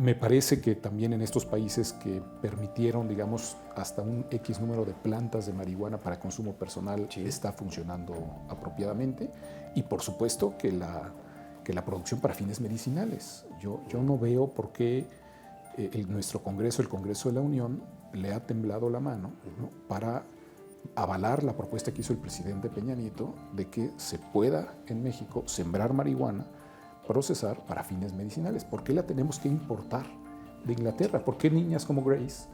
Me parece que también en estos países que permitieron, digamos, hasta un X número de plantas de marihuana para consumo personal, sí, está funcionando apropiadamente. Y por supuesto que la producción para fines medicinales. Yo no veo por qué nuestro Congreso, el Congreso de la Unión, le ha temblado la mano, ¿no?, para avalar la propuesta que hizo el presidente Peña Nieto de que se pueda en México sembrar marihuana, procesar para fines medicinales. ¿Por qué la tenemos que importar de Inglaterra? ¿Por qué niñas como Grace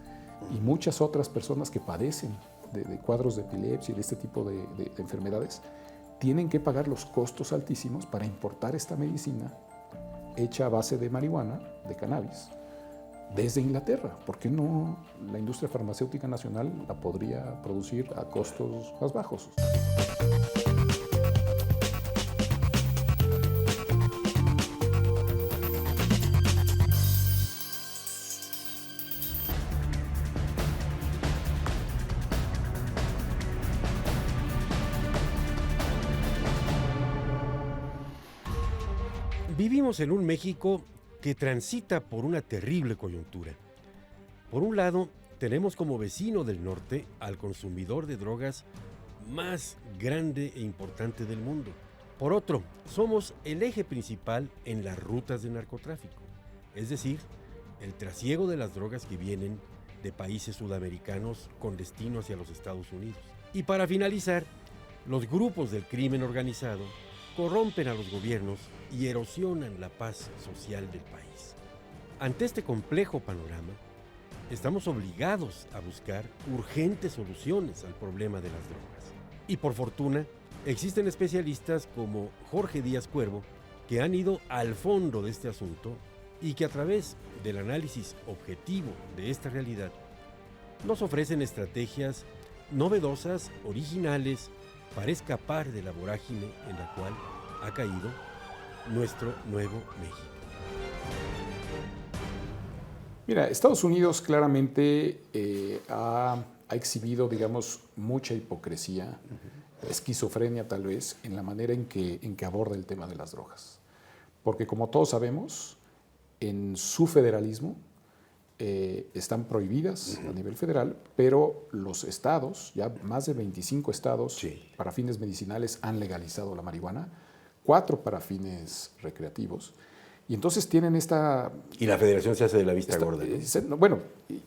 y muchas otras personas que padecen de cuadros de epilepsia y de este tipo de enfermedades tienen que pagar los costos altísimos para importar esta medicina hecha a base de marihuana, de cannabis, desde Inglaterra? ¿Por qué no la industria farmacéutica nacional la podría producir a costos más bajos? Vivimos en un México que transita por una terrible coyuntura. Por un lado, tenemos como vecino del norte al consumidor de drogas más grande e importante del mundo. Por otro, somos el eje principal en las rutas de narcotráfico, es decir, el trasiego de las drogas que vienen de países sudamericanos con destino hacia los Estados Unidos. Y para finalizar, los grupos del crimen organizado corrompen a los gobiernos y erosionan la paz social del país. Ante este complejo panorama, estamos obligados a buscar urgentes soluciones al problema de las drogas. Y por fortuna, existen especialistas como Jorge Díaz Cuervo que han ido al fondo de este asunto y que a través del análisis objetivo de esta realidad nos ofrecen estrategias novedosas, originales, para escapar de la vorágine en la cual ha caído nuestro nuevo México. Mira, Estados Unidos claramente ha exhibido, digamos, mucha hipocresía, esquizofrenia tal vez, en la manera en que aborda el tema de las drogas. Porque como todos sabemos, en su federalismo están prohibidas a nivel federal, pero los estados, ya más de 25 estados, sí, para fines medicinales han legalizado la marihuana, 4 para fines recreativos. Y entonces tienen esta... Y la federación se hace de la vista gorda, ¿no? Bueno,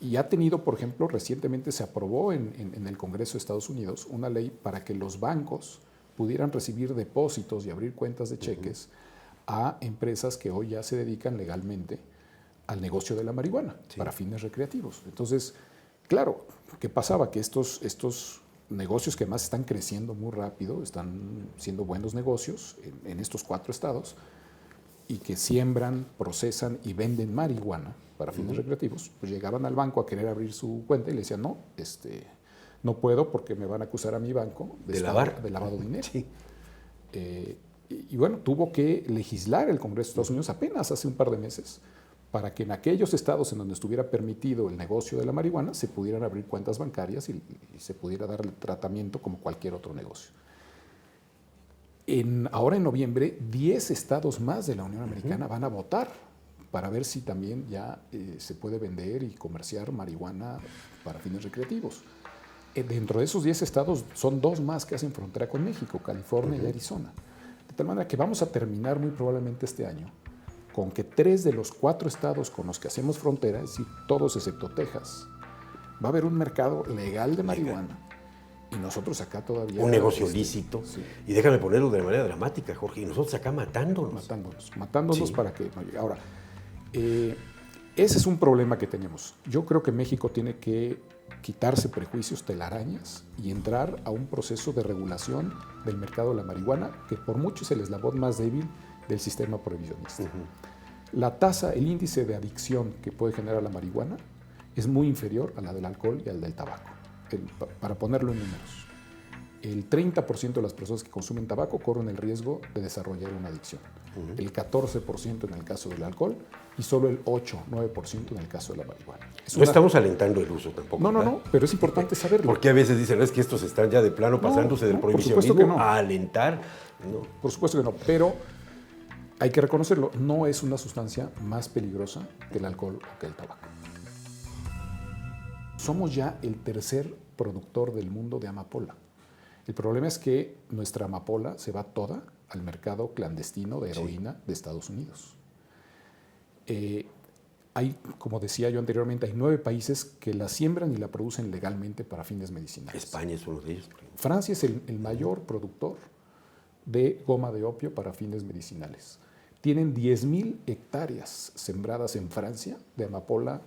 y ha tenido, por ejemplo, recientemente se aprobó en el Congreso de Estados Unidos una ley para que los bancos pudieran recibir depósitos y abrir cuentas de cheques a empresas que hoy ya se dedican legalmente al negocio de la marihuana, sí, para fines recreativos. Entonces, claro, ¿qué pasaba? Que estos negocios que además están creciendo muy rápido, están siendo buenos negocios en estos 4 estados, y que siembran, procesan y venden marihuana para fines recreativos, pues llegaban al banco a querer abrir su cuenta y le decían, no, no puedo porque me van a acusar a mi banco de lavado de dinero. Sí. Y bueno, tuvo que legislar el Congreso de Estados Unidos apenas hace un par de meses para que en aquellos estados en donde estuviera permitido el negocio de la marihuana se pudieran abrir cuentas bancarias y se pudiera dar el tratamiento como cualquier otro negocio. Ahora en noviembre, 10 estados más de la Unión Americana van a votar para ver si también ya se puede vender y comerciar marihuana para fines recreativos. Dentro de esos 10 estados son 2 más que hacen frontera con México, California y Arizona. De tal manera que vamos a terminar muy probablemente este año con que 3 de los 4 estados con los que hacemos frontera, es decir, todos excepto Texas, va a haber un mercado legal de marihuana. Y nosotros acá todavía... Un negocio lícito. Sí. Y déjame ponerlo de manera dramática, Jorge, y nosotros acá matándonos. Matándonos sí, para que no llegue. Ahora, ese es un problema que tenemos. Yo creo que México tiene que quitarse prejuicios, telarañas y entrar a un proceso de regulación del mercado de la marihuana, que por mucho es el eslabón más débil del sistema prohibicionista. La tasa, el índice de adicción que puede generar la marihuana es muy inferior a la del alcohol y al del tabaco. Para ponerlo en números, el 30% de las personas que consumen tabaco corren el riesgo de desarrollar una adicción, el 14% en el caso del alcohol y solo el 8-9% en el caso de la marihuana. No estamos alentando el uso tampoco. No, pero es importante saberlo. Porque a veces dicen, es que estos están ya de plano pasándose del prohibicionismo a alentar. No. Por supuesto que no, pero hay que reconocerlo, no es una sustancia más peligrosa que el alcohol o que el tabaco. Somos ya el tercer productor del mundo de amapola. El problema es que nuestra amapola se va toda al mercado clandestino de heroína de Estados Unidos. Hay, como decía yo anteriormente, hay 9 países que la siembran y la producen legalmente para fines medicinales. España es uno de ellos. Francia es el mayor productor de goma de opio para fines medicinales. Tienen 10,000 hectáreas sembradas en Francia de amapola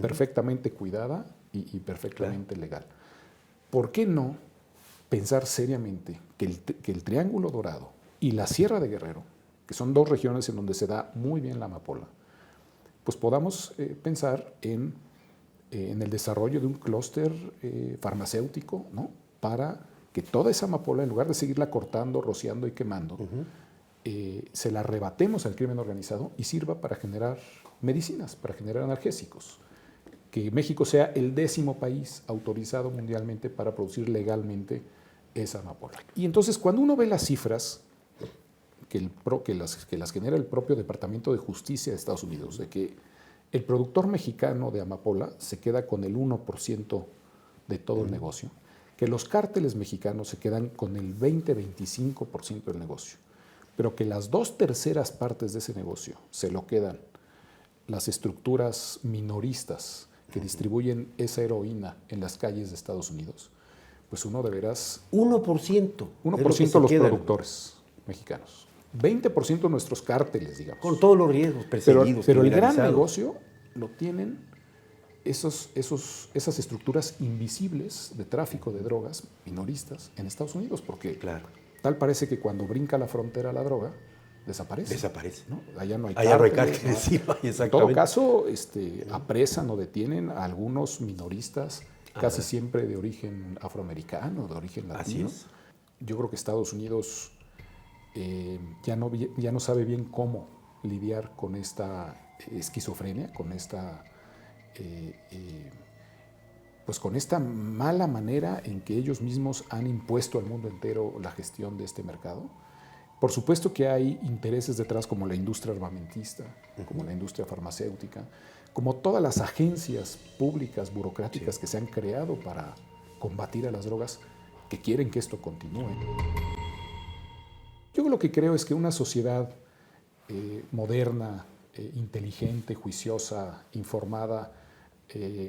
perfectamente cuidada y perfectamente legal. ¿Por qué no pensar seriamente que el Triángulo Dorado y la Sierra de Guerrero, que son 2 regiones en donde se da muy bien la amapola, pues podamos pensar en el desarrollo de un clúster farmacéutico, ¿no? Para que toda esa amapola, en lugar de seguirla cortando, rociando y quemando, se la arrebatemos al crimen organizado y sirva para generar medicinas, para generar analgésicos. Que México sea el 10º país autorizado mundialmente para producir legalmente esa amapola. Y entonces, cuando uno ve las cifras que las genera el propio Departamento de Justicia de Estados Unidos, de que el productor mexicano de amapola se queda con el 1% de todo el negocio, que los cárteles mexicanos se quedan con el 20-25% del negocio, pero que las 2/3 partes de ese negocio se lo quedan las estructuras minoristas que distribuyen esa heroína en las calles de Estados Unidos, pues uno de veras... 1%. 1% los productores mexicanos. 20% nuestros cárteles, digamos. Con todos los riesgos perseguidos. Pero el gran negocio lo tienen esas estructuras invisibles de tráfico de drogas minoristas en Estados Unidos, porque tal parece que cuando brinca la frontera la droga, desaparece. ¿No? Allá no hay cárteles. En todo caso, apresan o detienen a algunos minoristas, casi siempre de origen afroamericano, de origen latino. Así es. Yo creo que Estados Unidos ya no sabe bien cómo lidiar con esta esquizofrenia, con esta pues con esta mala manera en que ellos mismos han impuesto al mundo entero la gestión de este mercado. Por supuesto que hay intereses detrás, como la industria armamentista, como la industria farmacéutica, como todas las agencias públicas, burocráticas que se han creado para combatir a las drogas, que quieren que esto continúe. Yo lo que creo es que una sociedad moderna, inteligente, juiciosa, informada,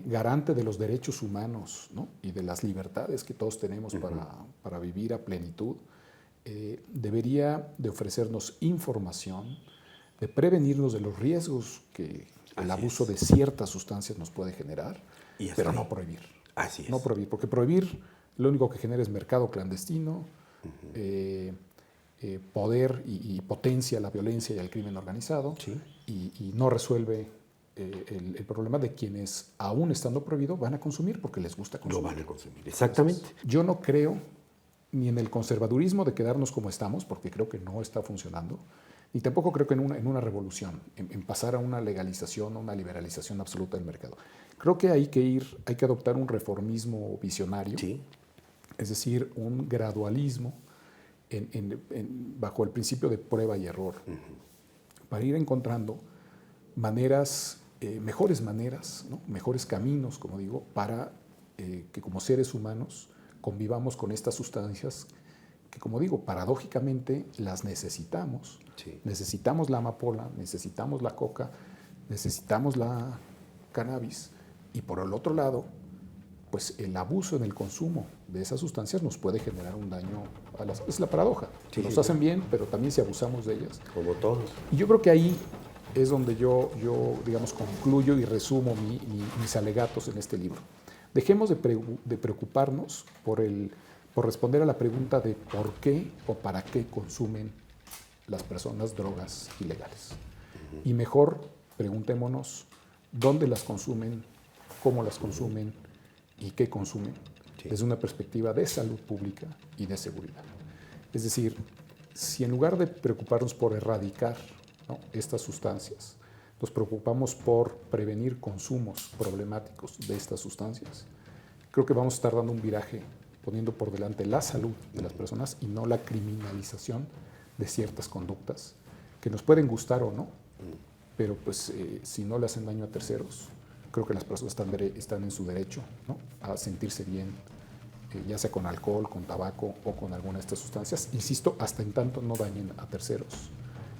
garante de los derechos humanos, ¿no? Y de las libertades que todos tenemos para vivir a plenitud, debería de ofrecernos información, de prevenirnos de los riesgos que el abuso de ciertas sustancias nos puede generar, pero no prohibir. Así es. No prohibir, porque prohibir lo único que genera es mercado clandestino, poder y potencia la violencia y el crimen organizado, y no resuelve el problema de quienes, aún estando prohibido, van a consumir porque les gusta consumir. Lo van a consumir, exactamente. Entonces, yo no creo ni en el conservadurismo de quedarnos como estamos, porque creo que no está funcionando, ni tampoco creo que en una revolución, en pasar a una legalización o una liberalización absoluta del mercado. Creo que hay que adoptar un reformismo visionario, es decir, un gradualismo bajo el principio de prueba y error, para ir encontrando maneras, mejores maneras, ¿no? Mejores caminos, como digo, para que como seres humanos convivamos con estas sustancias que, como digo, paradójicamente las necesitamos. Necesitamos la amapola, necesitamos la coca, necesitamos la cannabis, y por el otro lado, pues el abuso en el consumo de esas sustancias nos puede generar un daño a las... Es la paradoja. Nos hacen bien, pero también si abusamos de ellas. Como todos. Y yo creo que ahí es donde yo digamos, concluyo y resumo mis alegatos en este libro. Dejemos de preocuparnos por responder a la pregunta de por qué o para qué consumen las personas drogas ilegales. Y mejor preguntémonos dónde las consumen, cómo las consumen y qué consumen, desde una perspectiva de salud pública y de seguridad. Es decir, si en lugar de preocuparnos por erradicar, ¿no?, estas sustancias, nos preocupamos por prevenir consumos problemáticos de estas sustancias, creo que vamos a estar dando un viraje poniendo por delante la salud de las personas y no la criminalización de ciertas conductas que nos pueden gustar o no, pero pues si no le hacen daño a terceros, creo que las personas están en su derecho, ¿no?, a sentirse bien, ya sea con alcohol, con tabaco o con alguna de estas sustancias. Insisto, hasta en tanto no dañen a terceros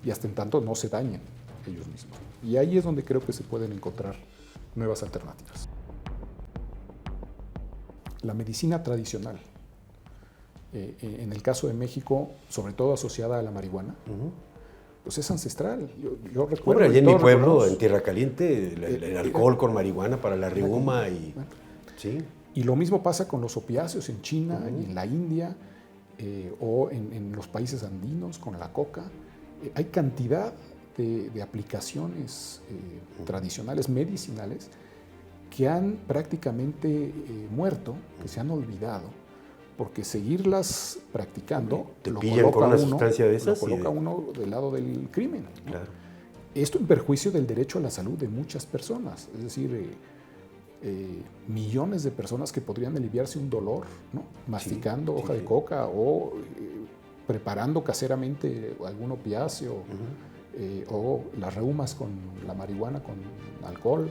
y hasta en tanto no se dañen ellos mismos. Y ahí es donde creo que se pueden encontrar nuevas alternativas. La medicina tradicional, en el caso de México, sobre todo asociada a la marihuana, pues es ancestral. Yo recuerdo... Hombre, allá en mi pueblo, en Tierra Caliente, el alcohol con marihuana para la reuma y... ¿sí? Y lo mismo pasa con los opiáceos en China y en la India, o en los países andinos con la coca. Hay cantidad de aplicaciones tradicionales, medicinales, que han prácticamente muerto, que se han olvidado, porque seguirlas practicando lo coloca uno del lado del crimen, ¿no? Claro. Esto en perjuicio del derecho a la salud de muchas personas, es decir, millones de personas que podrían aliviarse un dolor, ¿no?, masticando hoja de coca o preparando caseramente algún opiáceo, o las reumas con la marihuana, con alcohol.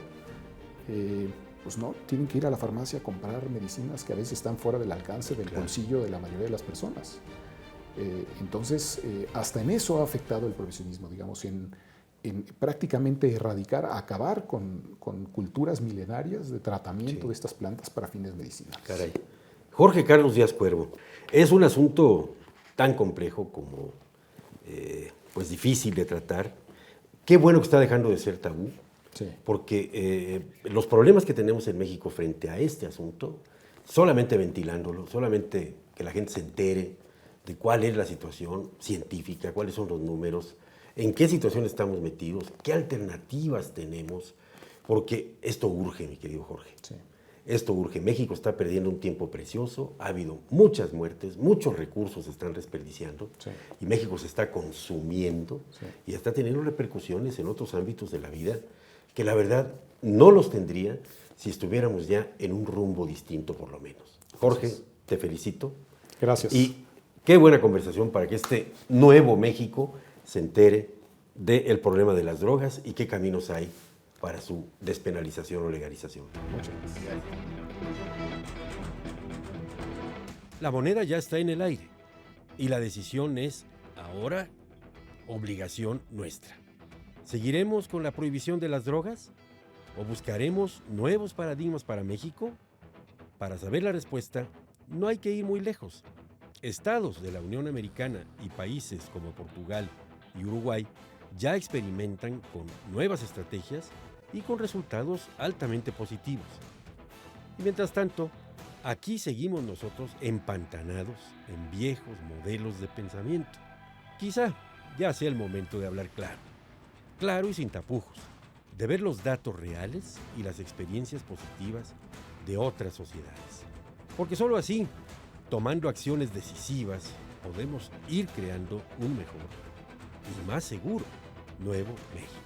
Pues no, tienen que ir a la farmacia a comprar medicinas que a veces están fuera del alcance del bolsillo de la mayoría de las personas. Entonces, hasta en eso ha afectado el prohibicionismo, digamos, en prácticamente erradicar, acabar con culturas milenarias de tratamiento de estas plantas para fines medicinales. Caray. Jorge Carlos Díaz Cuervo, es un asunto tan complejo como pues difícil de tratar. Qué bueno que está dejando de ser tabú. Sí. Porque los problemas que tenemos en México frente a este asunto, solamente ventilándolo, solamente que la gente se entere de cuál es la situación científica, cuáles son los números, en qué situación estamos metidos, qué alternativas tenemos, porque esto urge, mi querido Jorge. Sí. Esto urge. México está perdiendo un tiempo precioso, ha habido muchas muertes, muchos recursos se están desperdiciando, y México se está consumiendo y está teniendo repercusiones en otros ámbitos de la vida que la verdad no los tendría si estuviéramos ya en un rumbo distinto por lo menos. Jorge, te felicito. Gracias. Y qué buena conversación para que este nuevo México se entere del problema de las drogas y qué caminos hay para su despenalización o legalización. Muchas gracias. La moneda ya está en el aire y la decisión es ahora obligación nuestra. ¿Seguiremos con la prohibición de las drogas o buscaremos nuevos paradigmas para México? Para saber la respuesta, no hay que ir muy lejos. Estados de la Unión Americana y países como Portugal y Uruguay ya experimentan con nuevas estrategias y con resultados altamente positivos. Y mientras tanto, aquí seguimos nosotros empantanados en viejos modelos de pensamiento. Quizá ya sea el momento de hablar claro y sin tapujos, de ver los datos reales y las experiencias positivas de otras sociedades. Porque solo así, tomando acciones decisivas, podemos ir creando un mejor y más seguro nuevo México.